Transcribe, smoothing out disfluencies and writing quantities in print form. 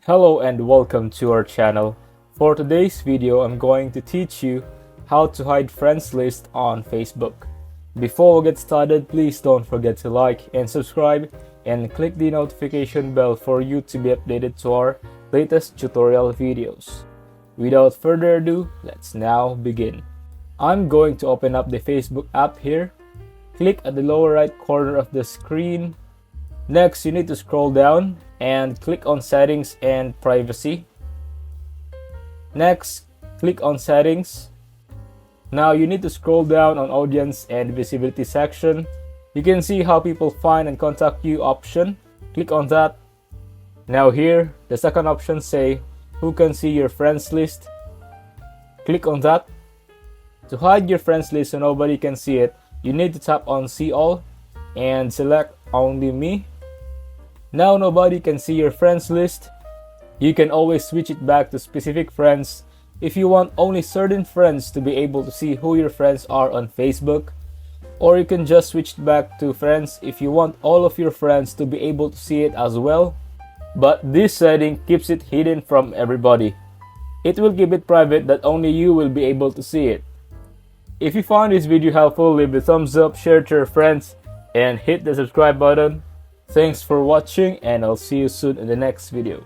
Hello and welcome to our channel. For today's video, I'm going to teach you how to hide friends list on Facebook. Before we get started, please don't forget to like and subscribe and click the notification bell for you to be updated to our latest tutorial videos. Without further ado, let's now begin. I'm going to open up the Facebook app here. Click at the lower right corner of the screen. Next, you need to scroll down and click on Settings and Privacy. Next, click on Settings. Now you need to scroll down on Audience and Visibility section. You can see how people find and contact you option. Click on that. Now here, the second option say who can see your friends list. Click on that. To hide your friends list so nobody can see it, you need to tap on See All and select Only Me. Now nobody can see your friends list. You can always switch it back to specific friends if you want only certain friends to be able to see who your friends are on Facebook. Or you can just switch it back to friends if you want all of your friends to be able to see it as well. But this setting keeps it hidden from everybody. It will keep it private that only you will be able to see it. If you found this video helpful, leave a thumbs up, share it to your friends, and hit the subscribe button. Thanks for watching, and I'll see you soon in the next video.